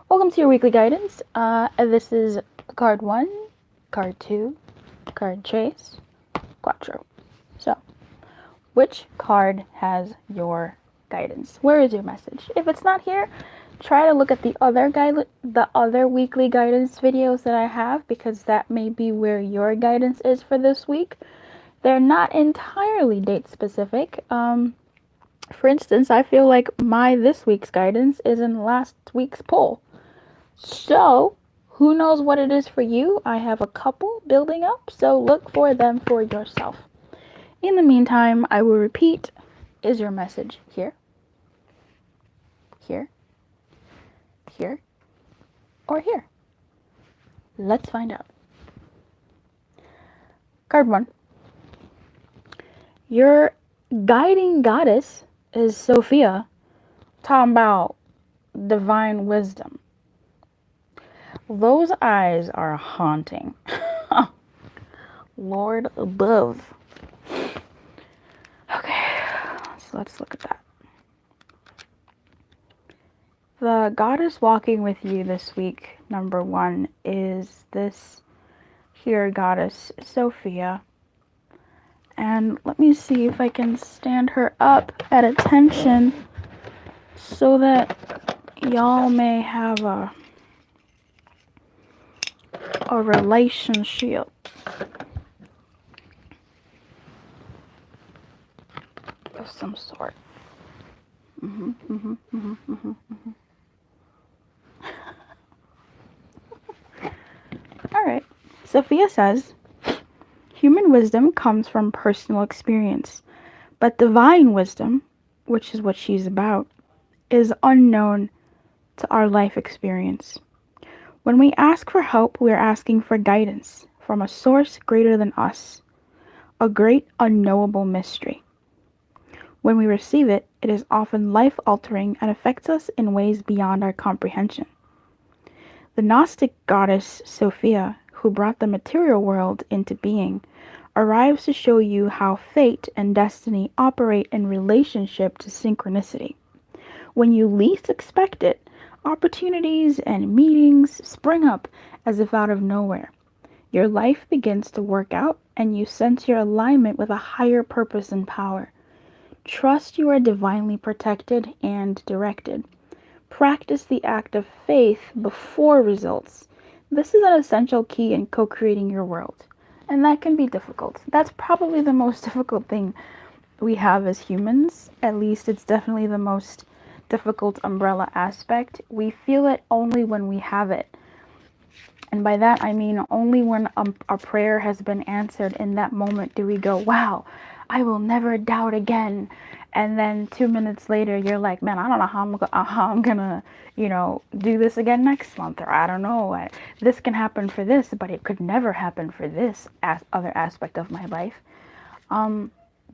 Welcome to your weekly guidance. This is card 1, card 2, card chase, quattro. So, which card has your guidance? Where is your message? If it's not here, try to look at the other weekly guidance videos that I have, because that may be where your guidance is for this week. They're not entirely date specific. For instance, I feel like this week's guidance is in last week's poll. So, who knows what it is for you? I have a couple building up, so look for them for yourself. In the meantime, I will repeat, is your message here, here, here, or here? Let's find out. Card 1. Your guiding goddess is Sophia, talking about divine wisdom. Those eyes are haunting. Lord above. Okay, so let's look at that. The goddess walking with you this week, number 1, is this here goddess, Sophia. And let me see if I can stand her up at attention so that y'all may have a relationship. Of some sort. Alright. Sophia says, human wisdom comes from personal experience, but divine wisdom, which is what she's about, is unknown to our life experience. When we ask for help, we are asking for guidance from a source greater than us, a great unknowable mystery. When we receive it, it is often life-altering and affects us in ways beyond our comprehension. The Gnostic goddess Sophia, who brought the material world into being, arrives to show you how fate and destiny operate in relationship to synchronicity. When you least expect it, opportunities and meetings spring up as if out of nowhere. Your life begins to work out, and you sense your alignment with a higher purpose and power. Trust you are divinely protected and directed. Practice the act of faith before results. This is an essential key in co-creating your world, and that can be difficult. That's probably the most difficult thing we have as humans. At least it's definitely the most difficult umbrella aspect. We feel it only when we have it. And by that I mean only when a prayer has been answered. In that moment do we go, wow, I will never doubt again. And then 2 minutes later you're like, man, I don't know how I'm gonna do this again next month, or I don't know, this can happen for this, but it could never happen for this other aspect of my life.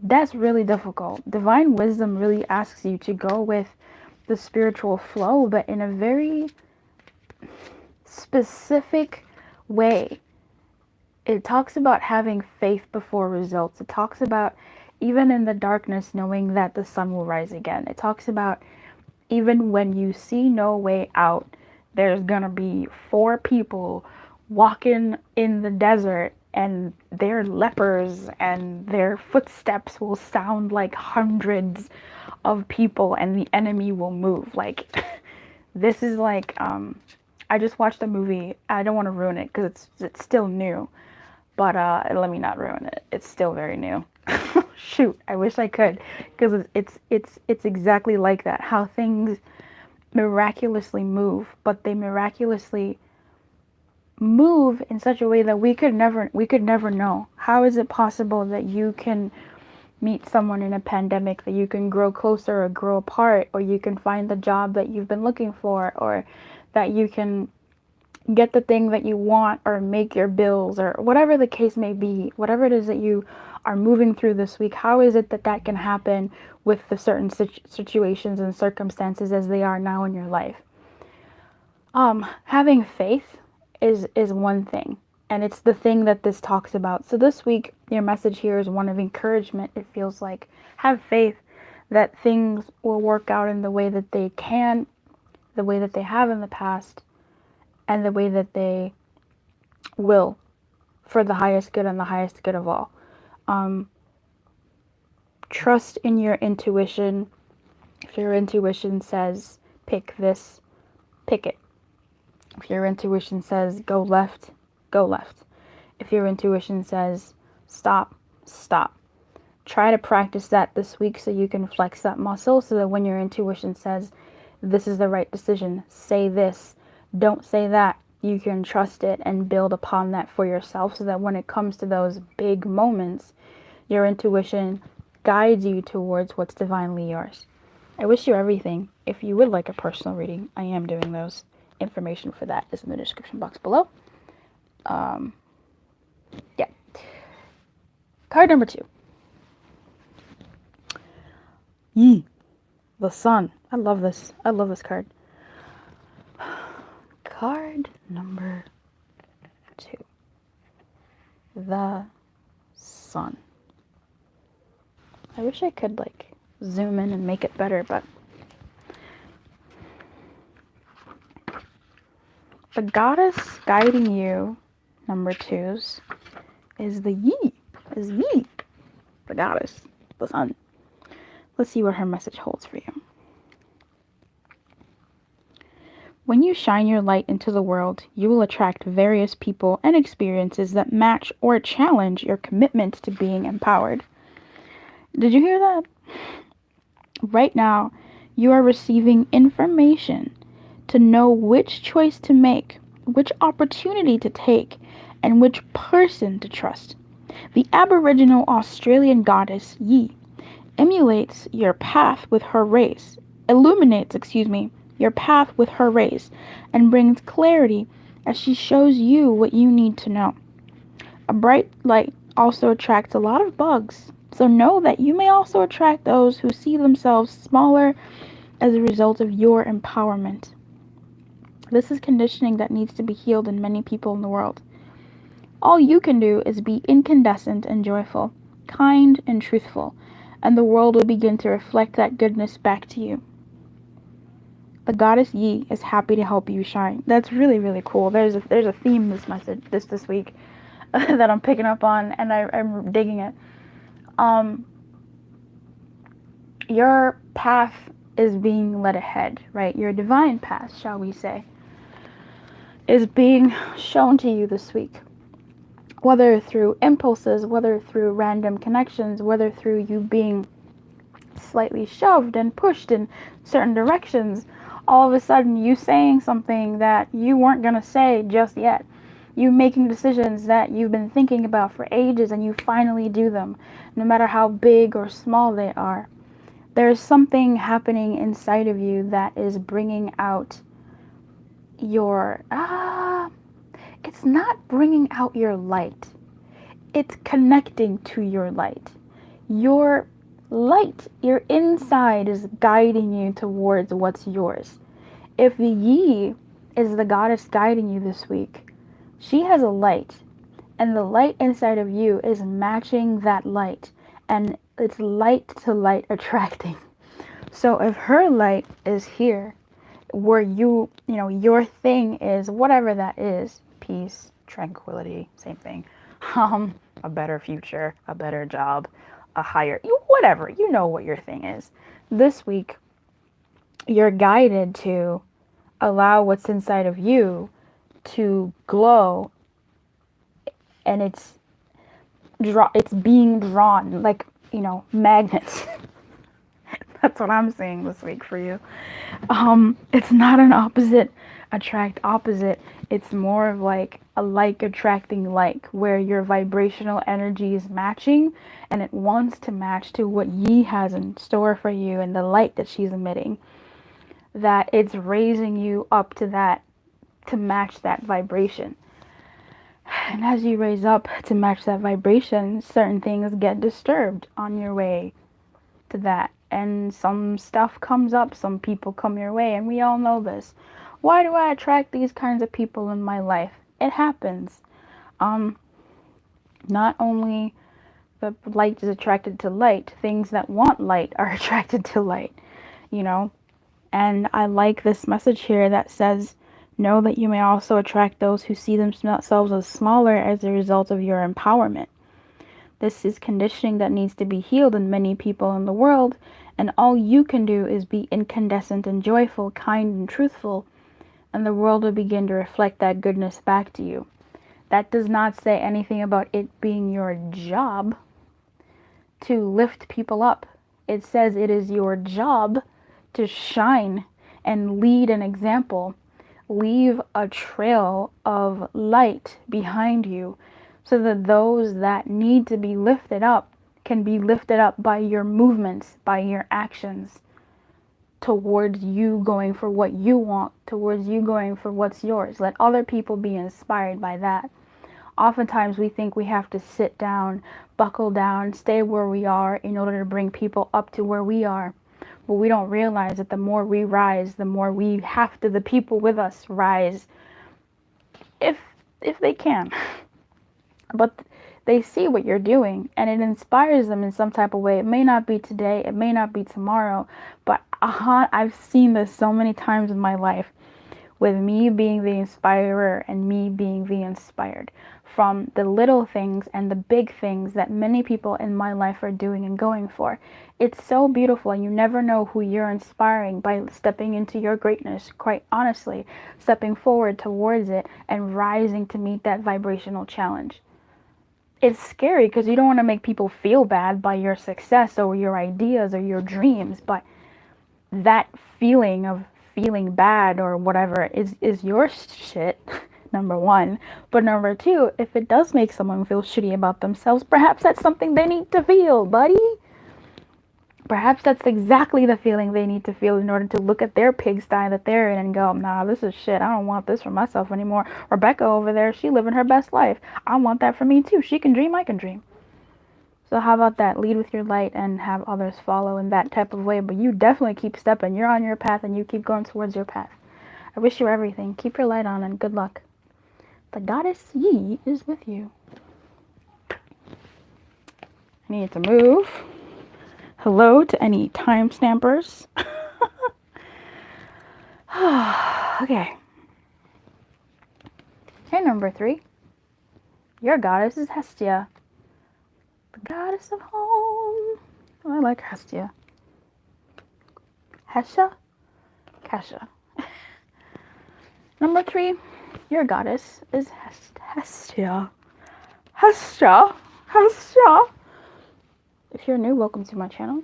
That's really difficult. Divine wisdom really asks you to go with the spiritual flow, but in a very specific way. It talks about having faith before results. It talks about even in the darkness knowing that the sun will rise again. It talks about even when you see no way out, there's gonna be 4 people walking in the desert and they're lepers and their footsteps will sound like hundreds of people and the enemy will move. Like, this is like, I just watched a movie. I don't want to ruin it because it's still new, but let me not ruin it. It's still very new. Shoot, I wish I could, because it's exactly like that. How things miraculously move, but they miraculously move in such a way that we could never know. How is it possible that you can meet someone in a pandemic, that you can grow closer or grow apart, or you can find the job that you've been looking for, or that you can get the thing that you want, or make your bills, or whatever the case may be, whatever it is that you are moving through this week? How is it that that can happen with the certain situations and circumstances as they are now in your life? Having faith is one thing, and it's the thing that this talks about. So this week, your message here is one of encouragement. It feels like, have faith that things will work out in the way that they can, the way that they have in the past, and the way that they will for the highest good and the highest good of all. Trust in your intuition. If your intuition says pick this, pick it. If your intuition says go left, go left. If your intuition says stop, stop. Try to practice that this week so you can flex that muscle, so that when your intuition says this is the right decision, say this, don't say that, you can trust it and build upon that for yourself, so that when it comes to those big moments, your intuition guides you towards what's divinely yours. I wish you everything. If you would like a personal reading, I am doing those. Information for that is in the description box below. Yeah. Card number 2. Yi, the sun. I love this. I love this card. Card number 2. The sun. I wish I could like zoom in and make it better, but the goddess guiding you, number 2s, is the Yi. Is Yi, the goddess, the sun. Let's see what her message holds for you. When you shine your light into the world, you will attract various people and experiences that match or challenge your commitment to being empowered. Did you hear that? Right now, you are receiving information to know which choice to make, which opportunity to take, and which person to trust. The Aboriginal Australian goddess Yi illuminates your path with her rays, and brings clarity as she shows you what you need to know. A bright light also attracts a lot of bugs, so know that you may also attract those who see themselves smaller as a result of your empowerment. This is conditioning that needs to be healed in many people in the world. All you can do is be incandescent and joyful, kind and truthful, and the world will begin to reflect that goodness back to you. The goddess Yi is happy to help you shine. That's really, really cool. There's a theme this week that I'm picking up on, and I'm digging it. Your path is being led ahead, right? Your divine path, shall we say, is being shown to you this week. Whether through impulses, whether through random connections, whether through you being slightly shoved and pushed in certain directions, all of a sudden you saying something that you weren't going to say just yet. You making decisions that you've been thinking about for ages, and you finally do them, no matter how big or small they are. There's something happening inside of you that is bringing out your, it's not bringing out your light. It's connecting to your light. Your light, your inside is guiding you towards what's yours. If the Yi is the goddess guiding you this week, she has a light, and the light inside of you is matching that light, and it's light to light attracting. So if her light is here, where your thing is whatever that is, peace, tranquility, same thing, a better future, a better job, a higher, whatever, you know what your thing is. This week, you're guided to allow what's inside of you to glow, and it's being drawn like, magnets. That's what I'm saying this week for you. It's not an opposite attract opposite. It's more of like a like attracting like, where your vibrational energy is matching, and it wants to match to what Yi has in store for you and the light that she's emitting. That it's raising you up to that, to match that vibration. And as you raise up to match that vibration, certain things get disturbed on your way to that. And some stuff comes up, some people come your way, and we all know this. Why do I attract these kinds of people in my life? It happens. Not only the light is attracted to light, things that want light are attracted to light. And I like this message here that says, know that you may also attract those who see themselves as smaller as a result of your empowerment. This is conditioning that needs to be healed in many people in the world, and all you can do is be incandescent and joyful, kind and truthful, and the world will begin to reflect that goodness back to you. That does not say anything about it being your job to lift people up. It says it is your job to shine and lead an example. Leave a trail of light behind you so that those that need to be lifted up can be lifted up by your movements, by your actions, towards you going for what you want, towards you going for what's yours. Let other people be inspired by that. Oftentimes we think we have to sit down, buckle down, stay where we are in order to bring people up to where we are. But we don't realize that the more we rise, the more we have to, the people with us rise, if they can. But they see what you're doing and it inspires them in some type of way. It may not be today, it may not be tomorrow, but I've seen this so many times in my life, with me being the inspirer and me being the inspired, from the little things and the big things that many people in my life are doing and going for. It's so beautiful, and you never know who you're inspiring by stepping into your greatness, quite honestly, stepping forward towards it and rising to meet that vibrational challenge. It's scary because you don't want to make people feel bad by your success or your ideas or your dreams, but that feeling of feeling bad or whatever is your shit, number one. But number two, if it does make someone feel shitty about themselves, perhaps that's something they need to feel, buddy. Perhaps that's exactly the feeling they need to feel in order to look at their pigsty that they're in and go, nah, this is shit. I don't want this for myself anymore. Rebecca over there, she living her best life. I want that for me too. She can dream, I can dream. So how about that? Lead with your light and have others follow in that type of way. But you definitely keep stepping. You're on your path and you keep going towards your path. I wish you everything. Keep your light on and good luck. The goddess Yi is with you. I need to move. Hello to any time stampers. Okay. Hey, number 3. Your goddess is Hestia. The goddess of home. Oh, I like Hestia. Hesha? Kesha. Number 3. Your goddess is Hestia. Hestia. Hestia. If you're new, welcome to my channel.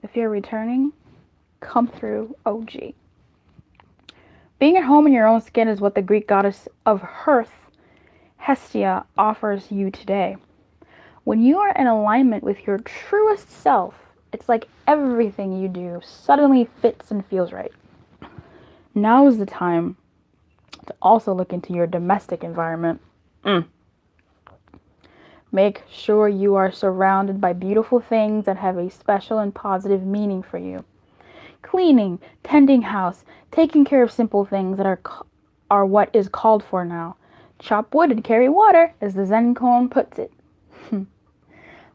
If you're returning, come through OG. Being at home in your own skin is what the Greek goddess of hearth, Hestia, offers you today. When you are in alignment with your truest self, it's like everything you do suddenly fits and feels right. Now is the time to also look into your domestic environment. Make sure you are surrounded by beautiful things that have a special and positive meaning for you. Cleaning, tending house, taking care of simple things that are what is called for now. Chop wood and carry water, as the Zen koan puts it.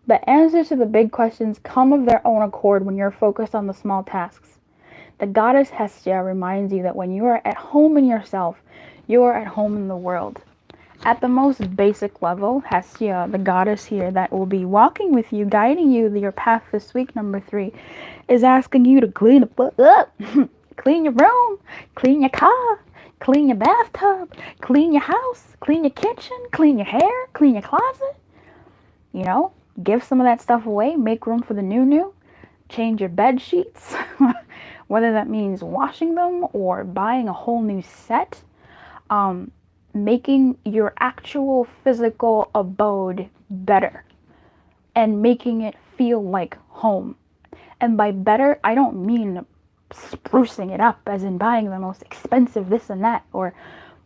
The answers to the big questions come of their own accord when you're focused on the small tasks. The goddess Hestia reminds you that when you are at home in yourself, you are at home in the world. At the most basic level, Hestia, the goddess here that will be walking with you, guiding you your path this week, number 3, is asking you to clean the fuck up. Clean your room, clean your car, clean your bathtub, clean your house, clean your kitchen, clean your hair, clean your closet. You know, give some of that stuff away, make room for the new, change your bed sheets, whether that means washing them or buying a whole new set. Making your actual physical abode better and making it feel like home. And by better, I don't mean sprucing it up as in buying the most expensive this and that or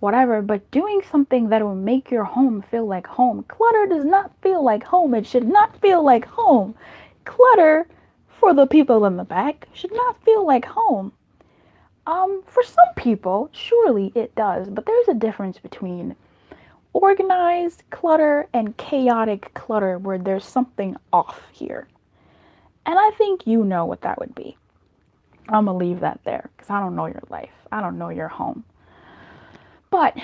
whatever, but doing something that will make your home feel like home. Clutter does not feel like home. It should not feel like home. Clutter, for the people in the back, should not feel like home. For some people, surely it does, but there's a difference between organized clutter and chaotic clutter where there's something off here. And I think you know what that would be. I'm going to leave that there because I don't know your life. I don't know your home. But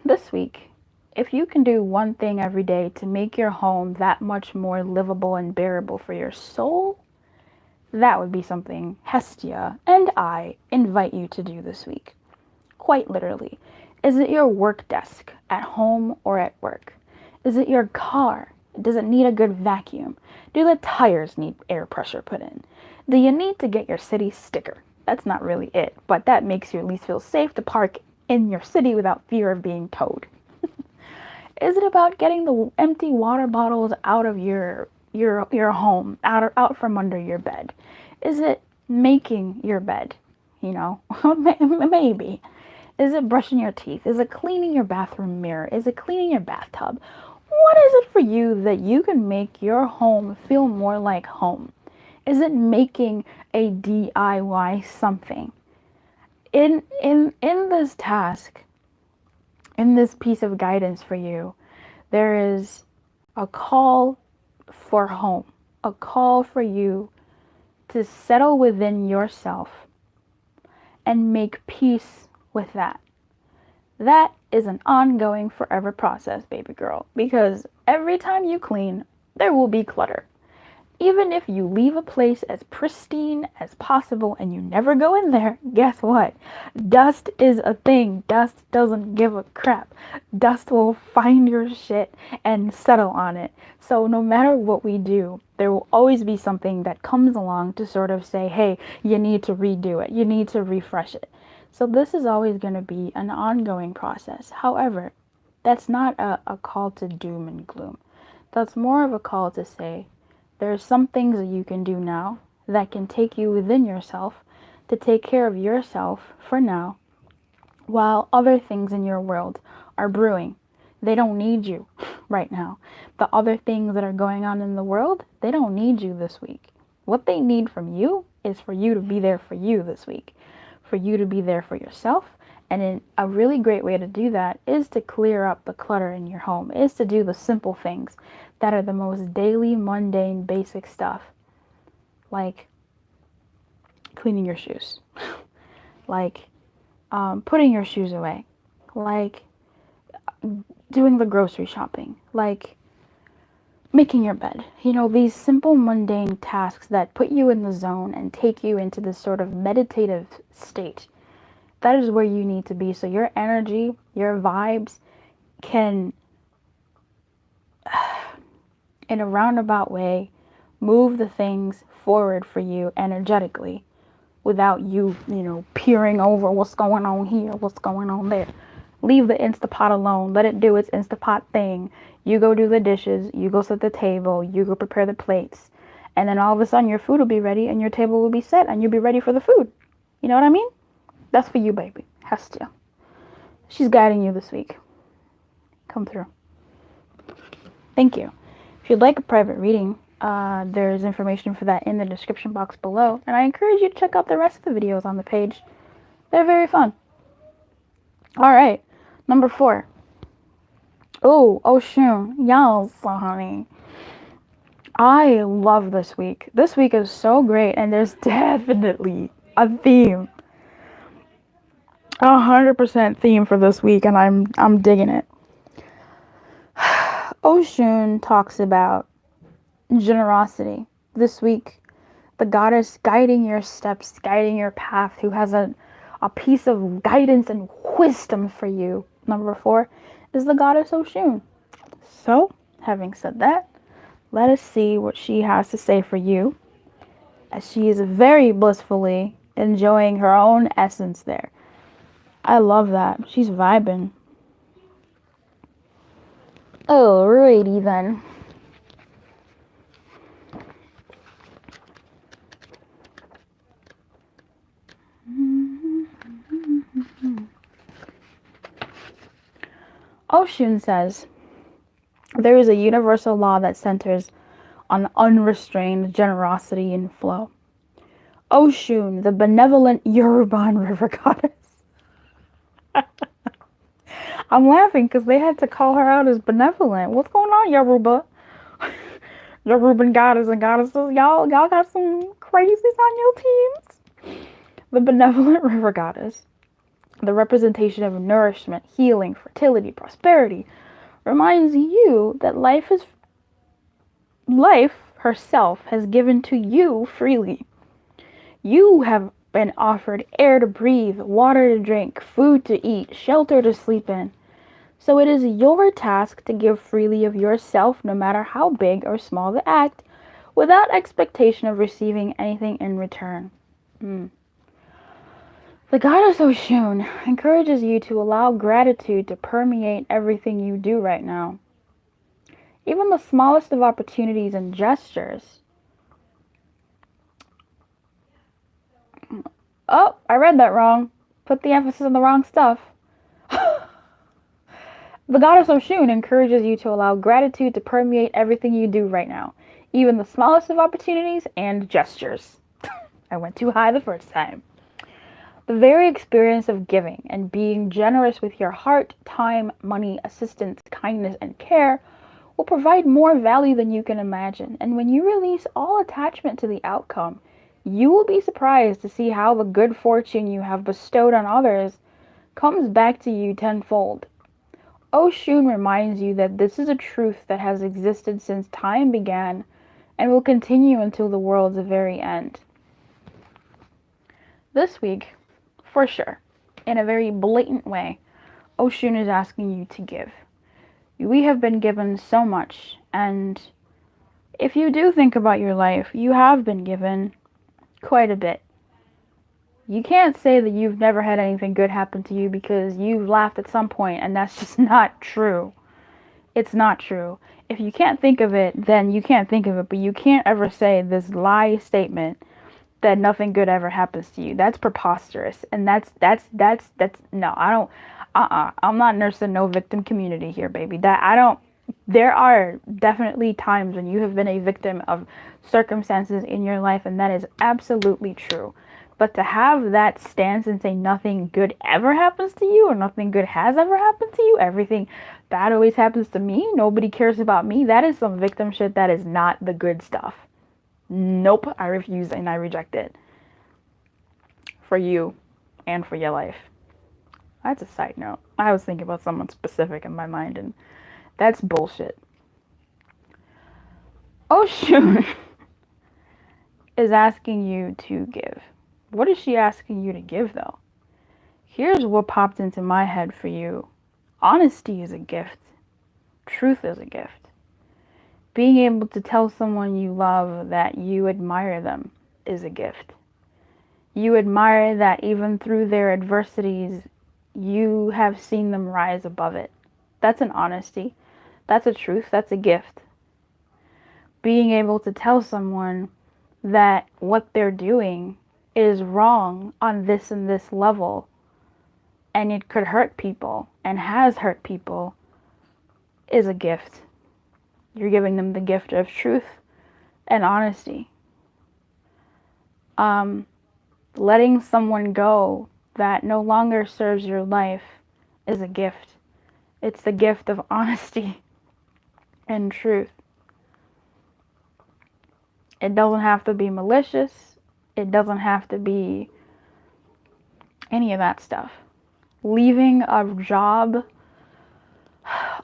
this week, if you can do one thing every day to make your home that much more livable and bearable for your soul, that would be something Hestia and I invite you to do this week. Quite literally. Is it your work desk at home or at work? Is it your car? Does it need a good vacuum? Do the tires need air pressure put in? Do you need to get your city sticker? That's not really it, but that makes you at least feel safe to park in your city without fear of being towed. Is it about getting the empty water bottles out of your home, out from under your bed? Is it making your bed? You know, maybe. Is it brushing your teeth? Is it cleaning your bathroom mirror? Is it cleaning your bathtub? What is it for you that you can make your home feel more like home? Is it making a DIY something? In this task, in this piece of guidance for you, there is a call for home, a call for you to settle within yourself and make peace with that. That is an ongoing forever process, baby girl, because every time you clean, there will be clutter. Even if you leave a place as pristine as possible and you never go in there, guess what? Dust is a thing. Dust doesn't give a crap. Dust will find your shit and settle on it. So no matter what we do, there will always be something that comes along to sort of say, hey, you need to redo it. You need to refresh it. So this is always going to be an ongoing process. However, that's not a call to doom and gloom. That's more of a call to say, there are some things that you can do now that can take you within yourself to take care of yourself for now, while other things in your world are brewing. They don't need you right now. The other things that are going on in the world, they don't need you this week. What they need from you is for you to be there for you this week, for you to be there for yourself. And a really great way to do that is to clear up the clutter in your home, is to do the simple things that are the most daily, mundane, basic stuff, like cleaning your shoes, like putting your shoes away, like doing the grocery shopping, like making your bed. You know, these simple, mundane tasks that put you in the zone and take you into this sort of meditative state. That is where you need to be, so your energy, your vibes can, in a roundabout way, move the things forward for you energetically without you, peering over what's going on here, what's going on there. Leave the Instapot alone. Let it do its Instapot thing. You go do the dishes. You go set the table. You go prepare the plates. And then all of a sudden your food will be ready and your table will be set and you'll be ready for the food. You know what I mean? That's for you, baby. Hestia. She's guiding you this week. Come through. Thank you. If you'd like a private reading, there's information for that in the description box below. And I encourage you to check out the rest of the videos on the page. They're very fun. All right. Number 4. Oh, shoot. Yes, honey. I love this week. This week is so great. And there's definitely a theme. 100% theme for this week, and I'm digging it. Oshun talks about generosity. This week, the goddess guiding your steps, guiding your path, who has a piece of guidance and wisdom for you. Number 4 is the goddess Oshun. So, having said that, let us see what she has to say for you, as she is very blissfully enjoying her own essence there. I love that. She's vibing. Alrighty then. Oshun says, there is a universal law that centers on unrestrained generosity and flow. Oshun, the benevolent Yoruban river goddess. I'm laughing because they had to call her out as benevolent. What's going on, Yoruba? Yoruban goddess and goddesses. Y'all got some crazies on your teams. The benevolent river goddess, the representation of nourishment, healing, fertility, prosperity, reminds you that life herself has given to you freely. You have been offered air to breathe, water to drink, food to eat, shelter to sleep in. So it is your task to give freely of yourself, no matter how big or small the act, without expectation of receiving anything in return. The goddess Oshun encourages you to allow gratitude to permeate everything you do right now. Even the smallest of opportunities and gestures. Oh, I read that wrong. Put the emphasis on the wrong stuff. The goddess Oshun encourages you to allow gratitude to permeate everything you do right now. Even the smallest of opportunities and gestures. I went too high the first time. The very experience of giving and being generous with your heart, time, money, assistance, kindness, and care will provide more value than you can imagine. And when you release all attachment to the outcome, you will be surprised to see how the good fortune you have bestowed on others comes back to you tenfold. Oshun reminds you that this is a truth that has existed since time began and will continue until the world's very end. This week, for sure, in a very blatant way, Oshun is asking you to give. We have been given so much, and if you do think about your life, you have been given quite a bit. You can't say that you've never had anything good happen to you because you've laughed at some point, and that's just not true. It's not true. If you can't think of it, then you can't think of it, but you can't ever say this lie statement that nothing good ever happens to you. That's preposterous. And that's no, I don't, I'm not nursing no victim community here, baby. There are definitely times when you have been a victim of circumstances in your life, and that is absolutely true. But to have that stance and say nothing good ever happens to you, or nothing good has ever happened to you, everything bad always happens to me, nobody cares about me, that is some victim shit. That is not the good stuff. Nope, I refuse and I reject it. For you and for your life. That's a side note. I was thinking about someone specific in my mind, and that's bullshit. Oshun is asking you to give. What is she asking you to give, though? Here's what popped into my head for you. Honesty is a gift. Truth is a gift. Being able to tell someone you love that you admire them is a gift. You admire that even through their adversities, you have seen them rise above it. That's an honesty. That's a truth. That's a gift. Being able to tell someone that what they're doing is wrong on this and this level, and it could hurt people and has hurt people, is a gift. You're giving them the gift of truth and honesty. Letting someone go that no longer serves your life is a gift. It's the gift of honesty and truth. It doesn't have to be malicious. It doesn't have to be any of that stuff. Leaving a job,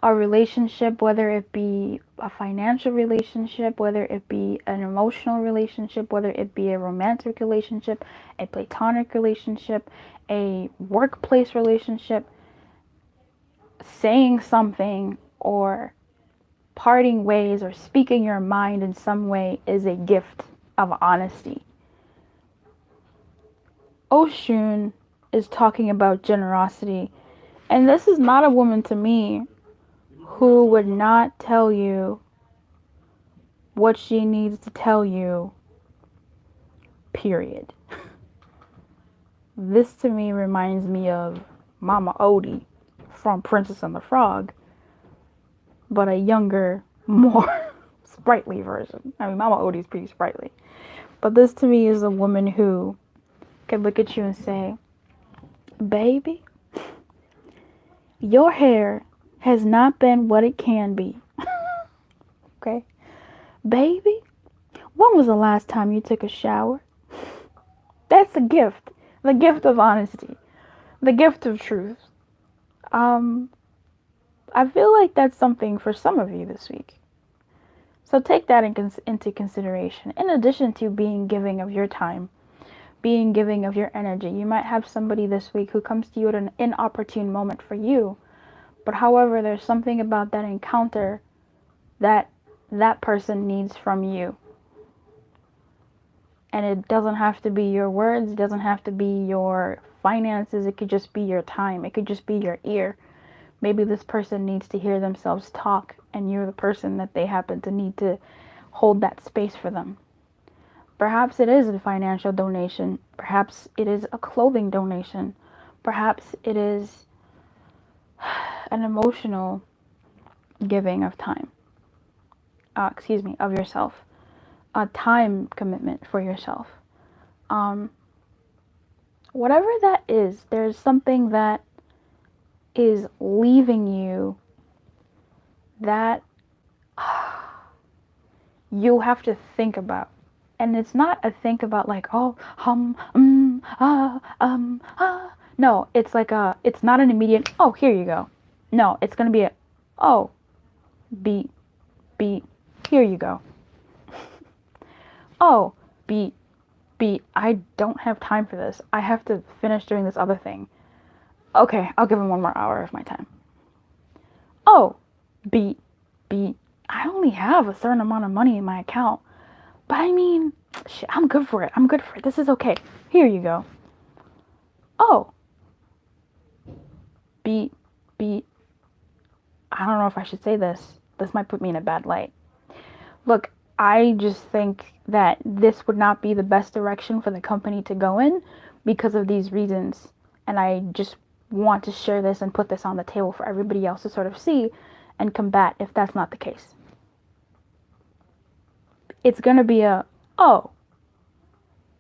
a relationship, whether it be a financial relationship, whether it be an emotional relationship, whether it be a romantic relationship, a platonic relationship, a workplace relationship, saying something or parting ways or speaking your mind in some way is a gift of honesty. Oshun is talking about generosity, and this is not a woman to me who would not tell you what she needs to tell you, period. This to me reminds me of Mama Odie from Princess and the Frog, but a younger, more sprightly version. I mean, Mama Odie's pretty sprightly. But this to me is a woman who can look at you and say, baby, your hair has not been what it can be. Okay? Baby, when was the last time you took a shower? That's a gift. the gift of honesty, the gift of truth. Um, I feel like that's something for some of you this week. So take that into consideration. In addition to being giving of your time, being giving of your energy, you might have somebody this week who comes to you at an inopportune moment for you. But however, there's something about that encounter that that person needs from you. And it doesn't have to be your words, it doesn't have to be your finances, it could just be your time, it could just be your ear. Maybe this person needs to hear themselves talk, and you're the person that they happen to need to hold that space for them. Perhaps it is a financial donation. Perhaps it is a clothing donation. Perhaps it is an emotional giving of time. Of yourself. A time commitment for yourself. Whatever that is, there's something that is leaving you that you have to think about. And it's not a think about like, oh, No, it's like it's not an immediate, oh, here you go. No, it's going to be a, oh, beat, here you go. Oh, beat, I don't have time for this. I have to finish doing this other thing. Okay, I'll give him 1 more hour of my time. Oh, beat, I only have a certain amount of money in my account. But I mean, shit, I'm good for it. This is okay. Here you go. Oh, beat, I don't know if I should say this. This might put me in a bad light. Look, I just think that this would not be the best direction for the company to go in because of these reasons. And I just want to share this and put this on the table for everybody else to sort of see and combat if that's not the case. It's going to be a, oh,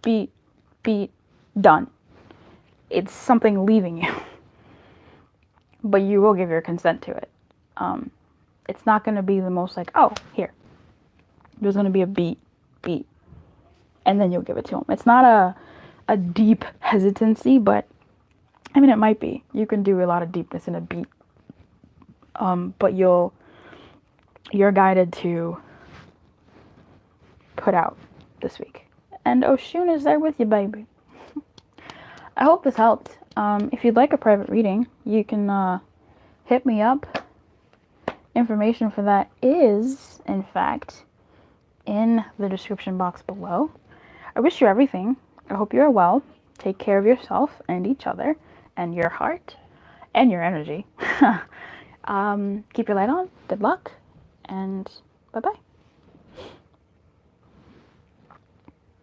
beat, done. It's something leaving you. But you will give your consent to it. It's not going to be the most like, oh, here. There's going to be a beat. And then you'll give it to him. It's not a deep hesitancy, but I mean, it might be. You can do a lot of deepness in a beat. But you're guided to put out this week. And Oshun is there with you, baby. I hope this helped. If you'd like a private reading, you can hit me up. Information for that is, in fact, in the description box below. I wish you everything. I hope you are well. Take care of yourself and each other and your heart and your energy. Keep your light on. Good luck. And bye-bye.